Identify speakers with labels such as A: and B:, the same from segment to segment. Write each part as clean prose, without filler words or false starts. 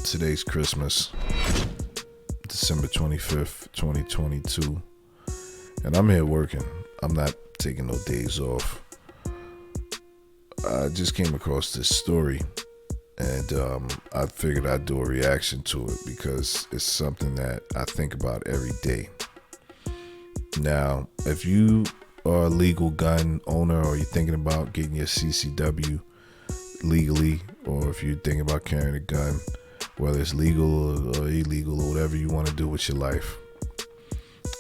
A: Today's Christmas, December 25th, 2022, and I'm here working. I'm not taking no days off. I just came across this story, and I figured I'd do a reaction to it because it's something that I think about every day. Now, if you are a legal gun owner or you're thinking about getting your CCW legally, or if you're thinking about carrying a gun, whether it's legal or illegal or whatever you want to do with your life,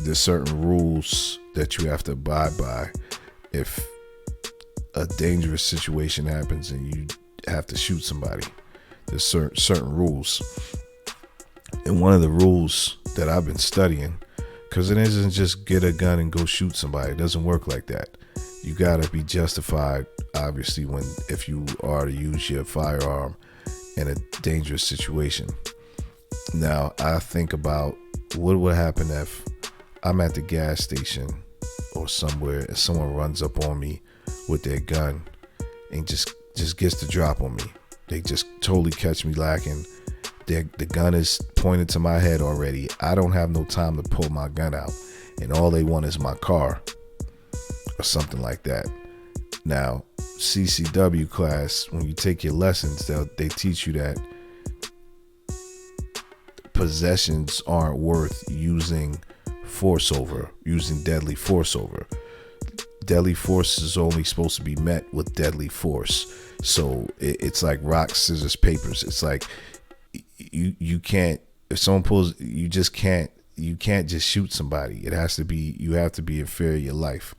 A: there's certain rules that you have to abide by if a dangerous situation happens and you have to shoot somebody. There's certain rules. And one of the rules that I've been studying, because it isn't just get a gun and go shoot somebody. It doesn't work like that. You got to be justified, obviously, if you are to use your firearm in a dangerous situation. Now, I think about what would happen if I'm at the gas station or somewhere and someone runs up on me with their gun and just gets the drop on me. They just totally catch me lacking. The gun is pointed to my head already. I don't have no time to pull my gun out, and all they want is my car or something like that. Now, CCW class, when you take your lessons, they teach you that possessions aren't worth using deadly force over. Deadly force is only supposed to be met with deadly force. So it's like rock, scissors, papers. It's like you can't, if someone pulls, you can't just shoot somebody. You have to be in fear of your life.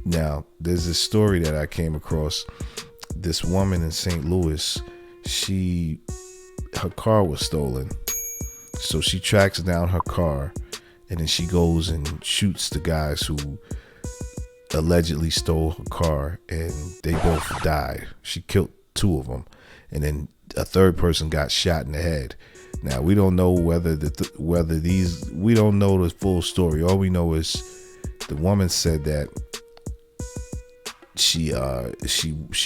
A: Now, there's this story that I came across. This woman in St. Louis, her car was stolen. So she tracks down her car, and then she goes and shoots the guys who allegedly stole her car, and they both died. She killed two of them, and then a third person got shot in the head. Now, we don't know whether we don't know the full story. All we know is the woman said that she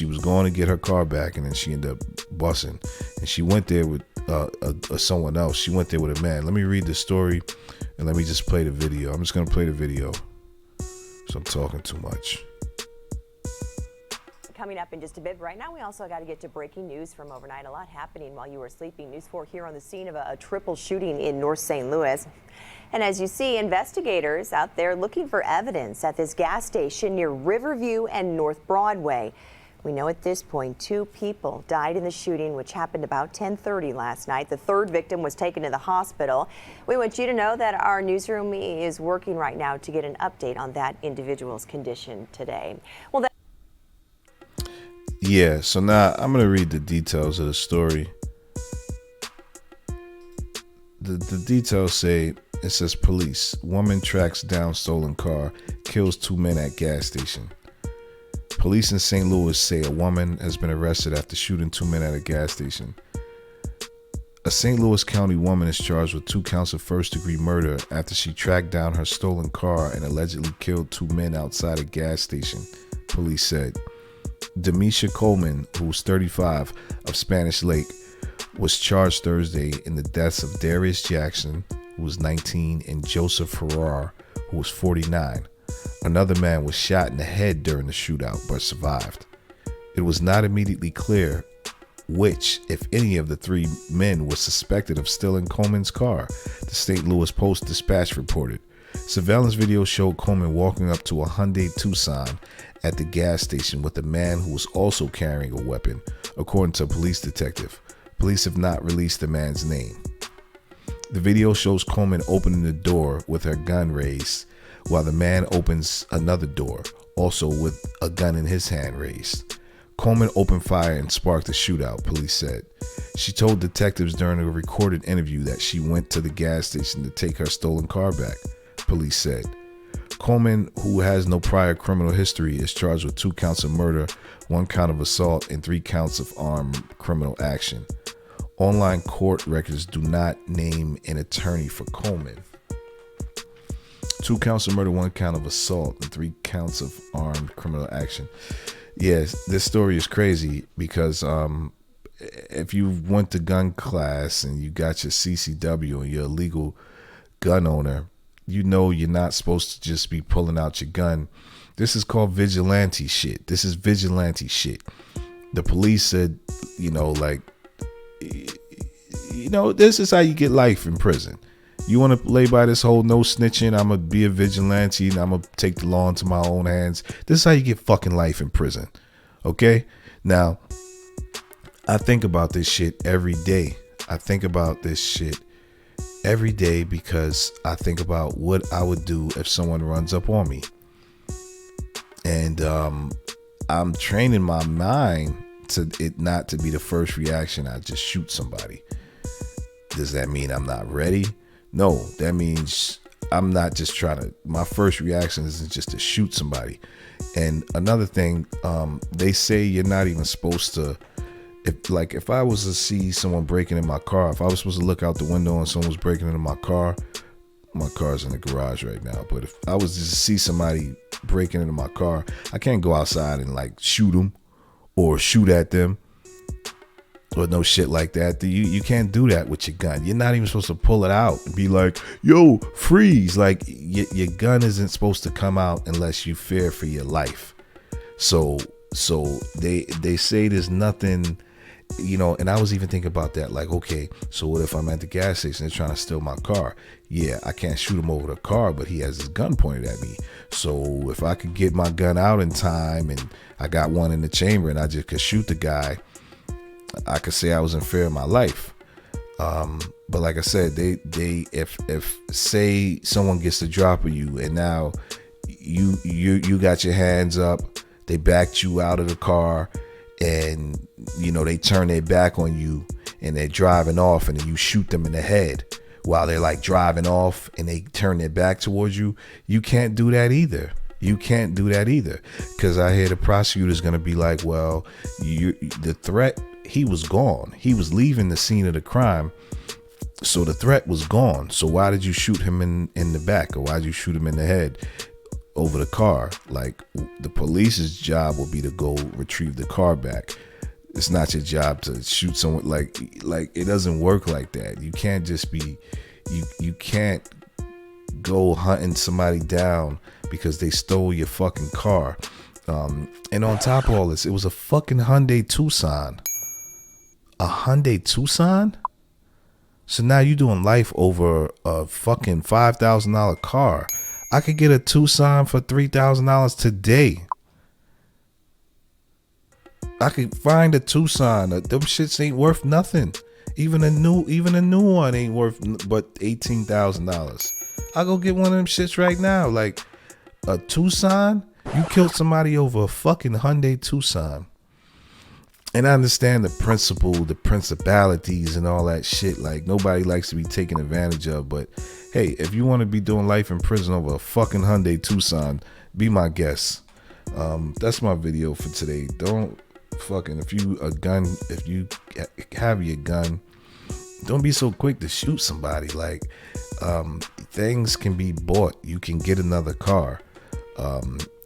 A: was going to get her car back, and then she ended up busing, and she went there with someone else. She went there with a man. Let me read the story, and let me just play the video. I'm just gonna play the video, so I'm talking too much.
B: Coming up in just a bit. Right now, we also got to get to breaking news from overnight. A lot happening while you were sleeping. News 4 here on the scene of a triple shooting in North St. Louis. And as you see, investigators out there looking for evidence at this gas station near Riverview and North Broadway. We know at this point 2 people died in the shooting, which happened about 10:30 last night. The third victim was taken to the hospital. We want you to know that our newsroom is working right now to get an update on that individual's condition today. Well,
A: yeah, so now I'm going to read the details of the story. The details say, it says police, woman tracks down stolen car, kills 2 men at gas station. Police in St. Louis say a woman has been arrested after shooting 2 men at a gas station. A St. Louis County woman is charged with 2 counts of first-degree murder after she tracked down her stolen car and allegedly killed 2 men outside a gas station, police said. Demesha Coleman, who was 35, of Spanish Lake, was charged Thursday in the deaths of Darius Jackson, who was 19, and Joseph Farrar, who was 49. Another man was shot in the head during the shootout but survived. It was not immediately clear which, if any, of the 3 men was suspected of stealing Coleman's car, the St. Louis Post-Dispatch reported. Surveillance video showed Coleman walking up to a Hyundai Tucson at the gas station with a man who was also carrying a weapon, according to a police detective. Police have not released the man's name. The video shows Coleman opening the door with her gun raised, while the man opens another door, also with a gun in his hand raised. Coleman opened fire and sparked a shootout, police said. She told detectives during a recorded interview that she went to the gas station to take her stolen car back, police said. Coleman, who has no prior criminal history, is charged with 2 counts of murder, 1 count of assault, and 3 counts of armed criminal action. Online court records do not name an attorney for Coleman. 2 counts of murder, 1 count of assault, and 3 counts of armed criminal action. Yes, this story is crazy because if you went to gun class and you got your CCW and you're a legal gun owner, you know you're not supposed to just be pulling out your gun. This is called vigilante shit. This is vigilante shit. The police said, like, this is how you get life in prison. You want to lay by this whole no snitching, I'm going to be a vigilante and I'm going to take the law into my own hands. This is how you get fucking life in prison. Okay? Now, I think about this shit every day. I think about this shit every day because I think about what I would do if someone runs up on me. And I'm training my mind to it not to be the first reaction. I just shoot somebody. Does that mean I'm not ready? No, that means I'm not just my first reaction isn't just to shoot somebody. And another thing, they say you're not even supposed to, if I was to see someone breaking in my car, if I was supposed to look out the window and someone was breaking into my car's in the garage right now. But if I was to see somebody breaking into my car, I can't go outside and like shoot them or shoot at them. Or no shit like that. You can't do that with your gun. You're not even supposed to pull it out and be like, yo, freeze. Like your gun isn't supposed to come out unless you fear for your life. So they say there's nothing, and I was even thinking about that. Like, okay, so what if I'm at the gas station, they're trying to steal my car? Yeah, I can't shoot him over the car, but he has his gun pointed at me. So if I could get my gun out in time and I got one in the chamber and I just could shoot the guy, I could say I was in fear of my life. But like I said, if say someone gets the drop of you and now you got your hands up, they backed you out of the car and they turn their back on you and they're driving off and then you shoot them in the head while they're like driving off and they turn their back towards you, you can't do that either. You can't do that either. Because I hear the prosecutor's going to be like, well, the threat, he was gone. He was leaving the scene of the crime. So the threat was gone. So why did you shoot him in the back? Or why did you shoot him in the head over the car? Like, the police's job will be to go retrieve the car back. It's not your job to shoot someone. Like it doesn't work like that. You can't just be, you can't go hunting somebody down because they stole your fucking car. And on top of all this, it was a fucking Hyundai Tucson. A Hyundai Tucson? So now you're doing life over a fucking $5,000 car. I could get a Tucson for $3,000 today. I could find a Tucson. Them shits ain't worth nothing. Even a new one ain't worth but $18,000. I'll go get one of them shits right now. Like a Tucson? You killed somebody over a fucking Hyundai Tucson. And I understand the principle, the principalities and all that shit. Like, nobody likes to be taken advantage of. But hey, if you want to be doing life in prison over a fucking Hyundai Tucson, be my guest. That's my video for today. Don't fucking, if you have your gun, don't be so quick to shoot somebody. Like, things can be bought. You can get another car.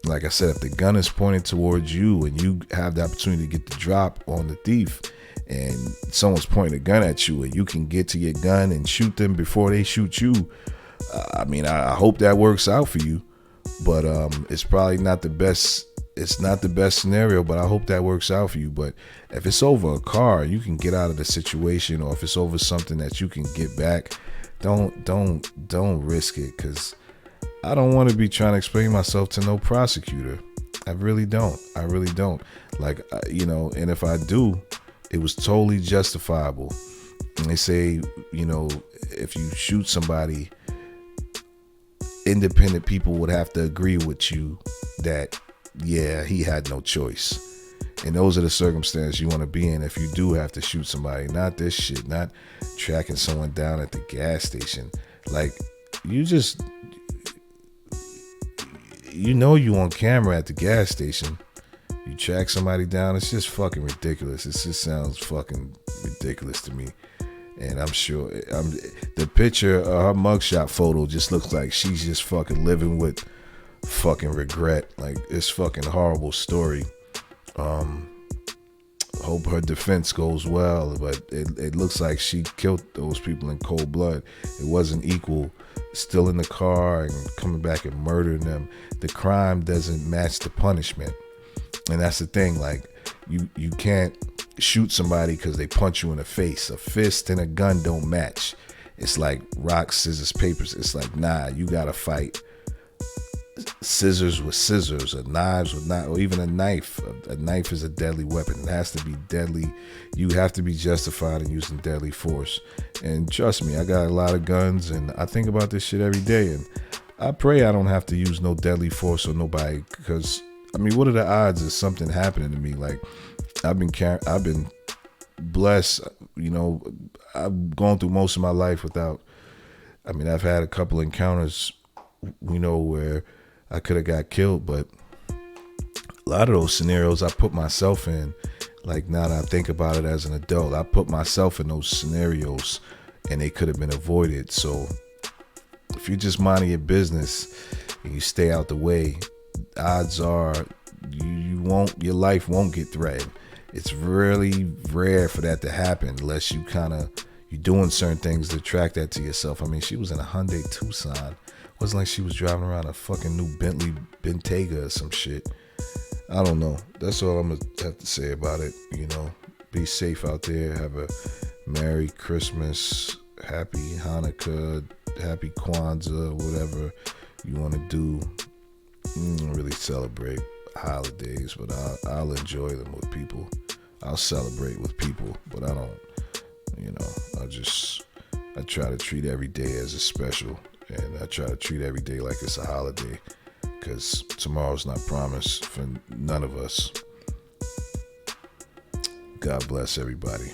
A: Like I said, if the gun is pointed towards you and you have the opportunity to get the drop on the thief and someone's pointing a gun at you and you can get to your gun and shoot them before they shoot you, I hope that works out for you. But it's probably not the best. It's not the best scenario, but I hope that works out for you. But if it's over a car, you can get out of the situation, or if it's over something that you can get back, don't risk it, because I don't want to be trying to explain myself to no prosecutor. I really don't. Like, and if I do, it was totally justifiable. And they say, if you shoot somebody, independent people would have to agree with you that, yeah, he had no choice. And those are the circumstances you want to be in if you do have to shoot somebody. Not this shit, not tracking someone down at the gas station. Like, you on camera at the gas station, you track somebody down. It's just fucking ridiculous. It just sounds fucking ridiculous to me. And I'm sure the picture, her mugshot photo just looks like she's just fucking living with fucking regret. Like, it's fucking horrible story. hope her defense goes well, but it looks like she killed those people in cold blood. It wasn't equal. Still in the car and coming back and murdering them. The crime doesn't match the punishment. And that's the thing, like, you can't shoot somebody because they punch you in the face. A fist and a gun don't match. It's like rock, scissors, papers. It's like, nah, you gotta fight scissors with scissors, or knives with knives, or even a knife. A knife is a deadly weapon. It has to be deadly. You have to be justified in using deadly force. And trust me, I got a lot of guns, and I think about this shit every day, and I pray I don't have to use no deadly force on nobody, because I mean, what are the odds of something happening to me? Like, I've been blessed, you know. I've gone through most of my life without, I mean, I've had a couple encounters, you know, where I could have got killed, but a lot of those scenarios I put myself in. Like, now that I think about it as an adult, I put myself in those scenarios and they could have been avoided. So if you just mind your business and you stay out the way, odds are your life won't get threatened. It's really rare for that to happen unless you're doing certain things to attract that to yourself. I mean, she was in a Hyundai Tucson. It wasn't like she was driving around a fucking new Bentley Bentayga or some shit. I don't know. That's all I'm gonna have to say about it. You know, be safe out there. Have a Merry Christmas, Happy Hanukkah, Happy Kwanzaa, whatever you want to do. I don't really celebrate holidays, but I'll enjoy them with people. I'll celebrate with people, but I don't, you know, I try to treat every day as a special, and I try to treat every day like it's a holiday, because tomorrow's not promised for none of us. God bless everybody.